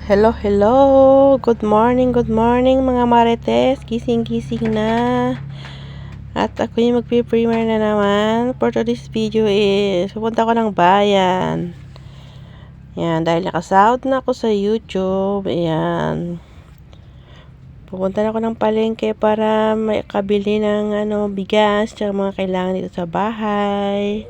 Hello, hello! Good morning mga marites. Gising-gising na. At ako yung magpe-premiere na naman. For today's video is, pupunta ko ng bayan. Yan, dahil nakasahod na ako sa YouTube. Ayan. Pupunta na ako ng palengke para may kabili ng bigas, tsaka mga kailangan dito sa bahay.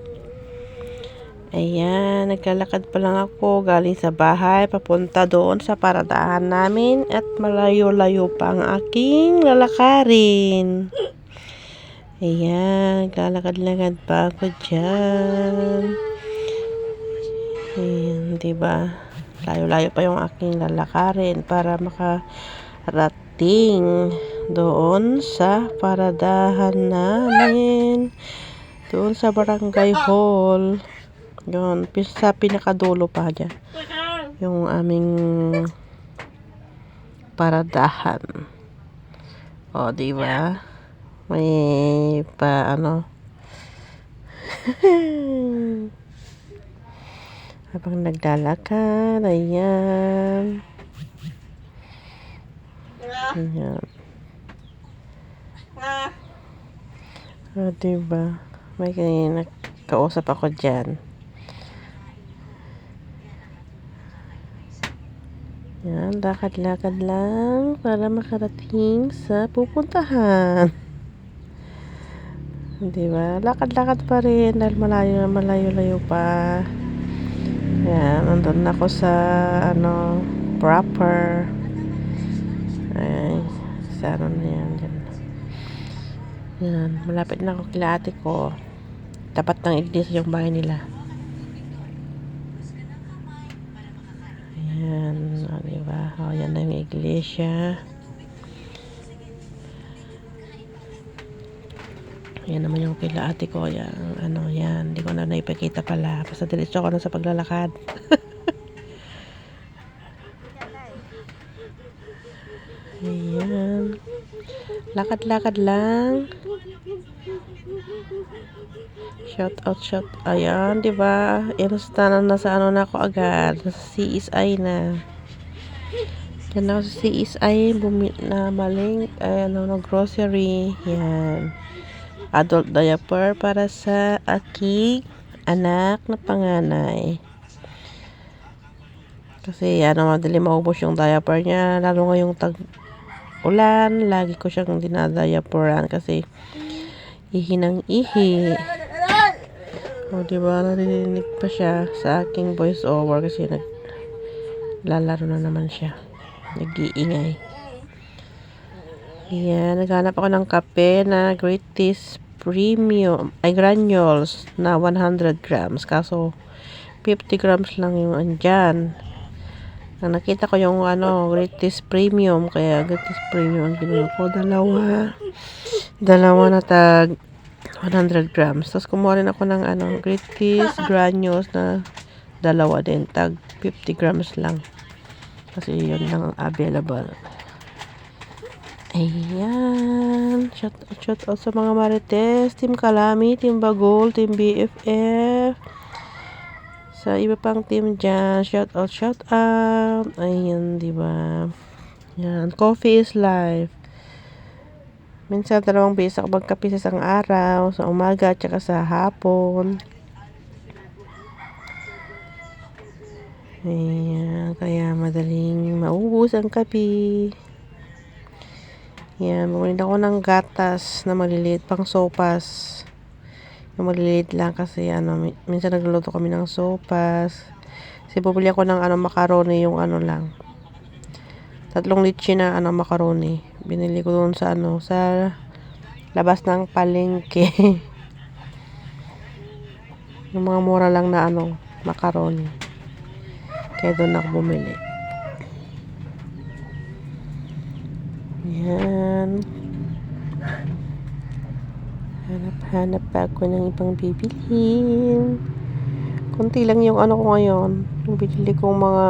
Ayan, naglalakad pa lang ako galing sa bahay, papunta doon sa paradahan namin at malayo-layo pa ang aking lalakarin. Ayan, naglalakad-lakad pa ako dyan. Ayan, diba? Layo-layo pa yung aking lalakarin para makarating doon sa paradahan namin. Doon sa barangay hall. Yun, sa pinakadulo pa dyan. Yung aming paradahan. O, diba? May habang naglalakad, ayan. Ayan. O, diba? May nakausap ako dyan. Yan, lakad-lakad lang para makarating sa pupuntahan. Diba? Lakad-lakad pa rin dahil malayo-layo pa. Yan, nandun ako sa proper. Ay, sa na yan. Yan, malapit na ako kila ate ko. Tapat ng iglesia yung bahay nila. Ayan, o diba? O, yan na yung iglesia. Ayan naman yung kila ate ko. Yan, yan. Hindi ko na naipakita pala. Basta diretso ako na sa paglalakad. Ayan. Lakad-lakad lang. Shout out. Ayan, diba? Instanan na sa na ako agad. Sa CSI na. Diyan ako sa CSI. Na maling, grocery. Yan. Adult diaper para sa aking anak na panganay. Kasi, madali maubos yung diaper niya. Lalo ngayong ulan, lagi ko siyang dinadiaperan kasi ihi ng ihi. O, diba, narinig pa siya sa aking voice over kasi naglalaro na naman siya. Nag-iingay. Ayan, naghanap ako ng kape na Great Taste Premium, granules na 100 grams. Kaso, 50 grams lang yung andyan. Ang nakita ko yung Great Taste Premium, kaya Great Taste Premium ang ginawa ko. Dalawa na tag 100 grams. Tapos kumuha rin ako ng Great Taste granules na dalawa din, tag 50 grams lang. Kasi yun lang ang available. Ayan. Shout out sa mga marites, Team Kalami, Team Bagol, Team BFF. Sa iba pang team dyan, shout out. Ayan, diba? Yan, coffee is life. Minsan 2 beses ako magkape sa isang araw, sa umaga at saka sa hapon. Ayan, kaya madaling maubos ang kape. Yan, bumili ako ng gatas na maliliit pang sopas. Yung maliliit lang kasi minsan nagluluto kami ng sopas. Kasi bumili ako ng macaroni yung lang. 3 litsi na macaroni. Binili ko doon sa sa labas ng palengke. Yung mga mura lang na macaroni. Kaya doon ako bumili. Yan. Hanap pa ako ng ibang bibilhin. Kunti lang yung ko ngayon. Yung binili kong mga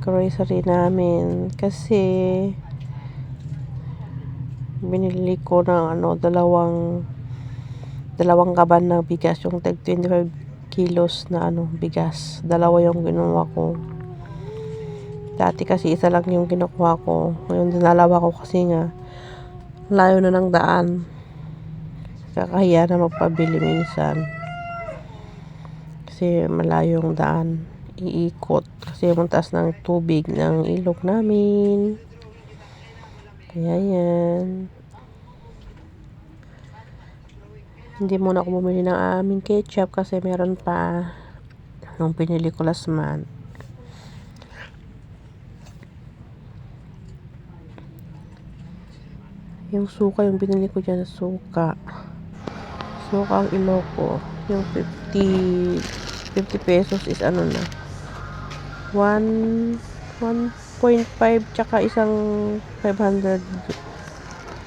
grocery namin. Kasi binili ko ng dalawang kaban na bigas. Yung tag 25 kilos na bigas. Dalawa yung ginawa ko. Dati kasi isa lang yung kinukuha ko. Ngayon dinalawa ko kasi nga layo na ng daan. Kakahiya na magpabili minsan. Kasi malayo yung daan. Iikot. Kasi yung taas ng tubig ng ilog namin. Kaya yan. Hindi muna ako bumili ng aming ketchup kasi meron pa nung pinili ko last month. Yung suka, yung binili ko dyan, suka ang Iloko. Yung 50 pesos is ano na, 1.5 tsaka isang 500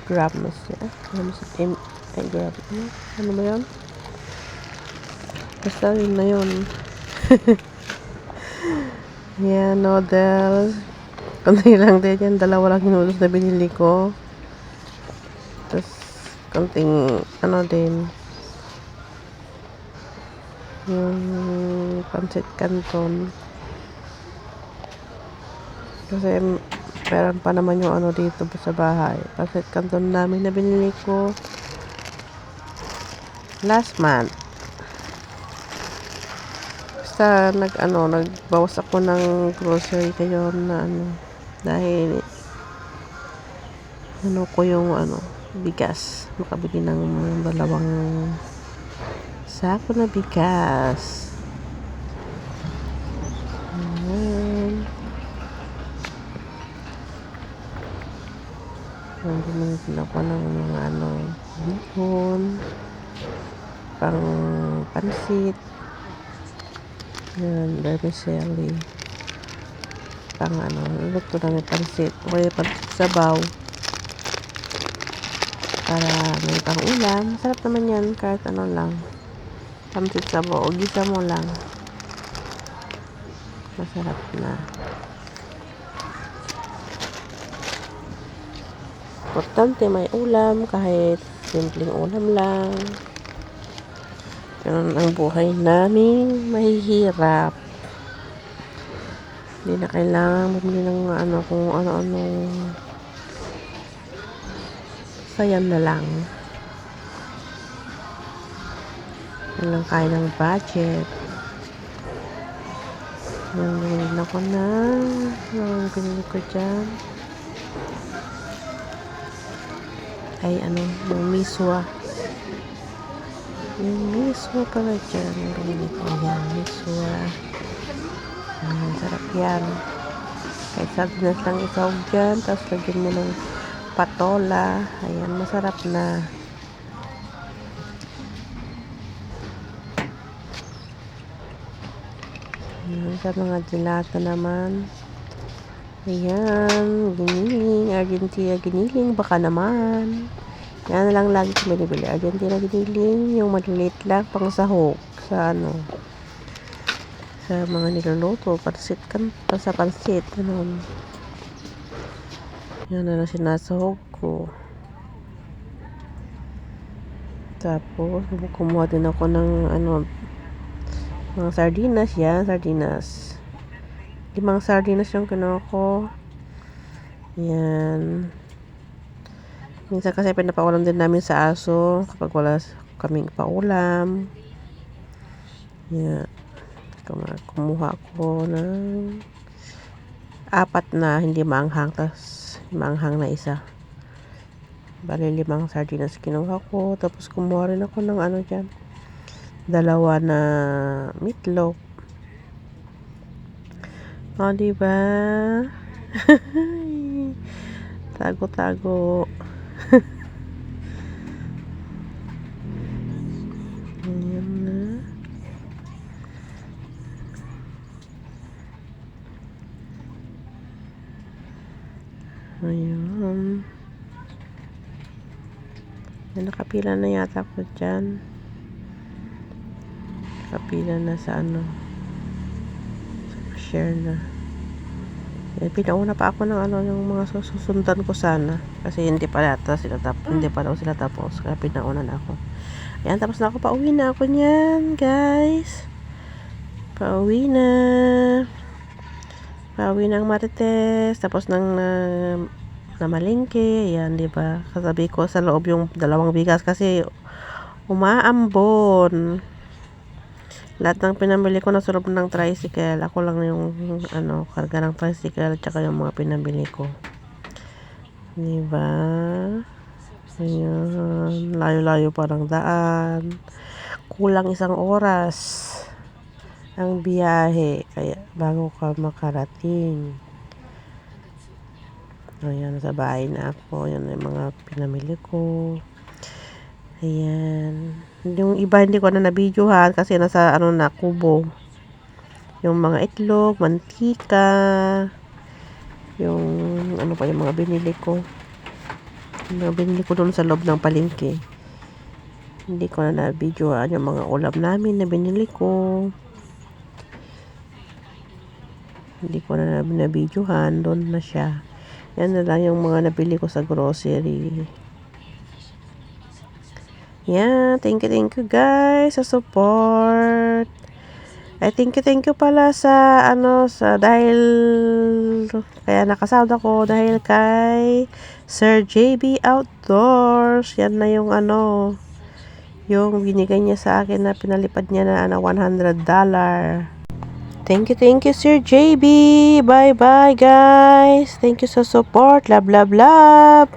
grams niya. Ano ba yun? Basta yun na yun. Yan, noodles. Kunti lang din yan. Dalawa lang yung noodles na binili ko. Tapos, kunting, ano din, yung pancit canton. Kasi, meron pa naman yung ano dito sa bahay. Pancit canton namin na binili ko last month. Basta, nagbawas ako ng grocery kayo na dahil, ko yung bigas. Makabili ng 2 sako na bigas. Bumili din ako ng mga bihon, pang pansit. Yan, vermicelli. Pang luto namin pansit. O kaya pansit sabaw. Para may pang ulam. Masarap naman yan kahit lang. Pansit sabaw. O gisa mo lang. Masarap na. Importante may ulam kahit simpleng ulam lang. Ganun ang buhay namin mahihirap. Hindi na kailangan bumili ng kung ano-ano. Sayang na lang. Yan lang kaya ng budget. Yan lang ako na. Ang pinili ko dyan. Ay yung miswa. Yung miswa pala dyan. Pinili ko yan. Miswa. Sarap yan. Kahit sardinas lang isawag dyan. Tapos lagyan mo ng patola. Ayan, masarap na. Sa mga dilata naman. Ayan, giniling. Argentina giniling. Baka naman. Yan na lang lagi ko binibili. Argentina giniling. Yung maliliit lang pang sahog. Sa sa mga niluluto. Pansit sa pansit. Ganun. Yan na sinasahog ko. Tapos, kumuha din ako ng mga sardinas. Yan, sardinas. 5 sardinas yung kinuha ko. Yan. Minsan kasi pinapaulam din namin sa aso kapag wala kaming paulam. Yan. Kumuha ko ng 4 na hindi maanghang. Tapos maanghang na isa. Bali 5 sardinas kinuha ko. Tapos kumuha rin ako ng dyan. 2 na meatloaf. O, diba? Tago-tago. Ayan na. Ayan. Nakapila na yata ko dyan. Nakapila na sa share na. Pinauna pa ako ng yung mga susundan ko sana. Kasi hindi pa daw sila tapos. Kaya pinauna na ako. Ayan, tapos na ako. Pauwi na ako niyan, guys. Pauwi na. Pauwi ng Marites, tapos ng namalingke, ayan, di ba? Kasabi ko sa loob yung 2 bigas kasi umaambon. Lahat ng pinamili ko nasa loob ng tricycle. Ako lang yung karga ng tricycle at saka yung mga pinamili ko. Di ba? Ayan, layo-layo parang daan. Kulang 1 oras ang biyahe kaya bago ka makarating. Ayan, sa bahay na ako. Yan yung mga pinamili ko. Ayan. Yung iba hindi ko na nabidyohan kasi nasa na kubo. Yung mga itlog, mantika, yung pa yung mga binili ko. Yung mga binili ko doon sa loob ng palengke. Hindi ko na nabidyohan yung mga ulam namin na binili ko. Hindi ko na nabidyohan, doon na siya. Yan na lang yung mga nabili ko sa grocery. Yan, thank you guys sa support. Ay, thank you pala sa dahil kaya nakasahod ako dahil kay Sir JB Outdoors. Yan na yung yung binigay niya sa akin na pinalipad niya na $100. Thank you, Sir JB. Bye-bye, guys. Thank you sa support. Love, love, love.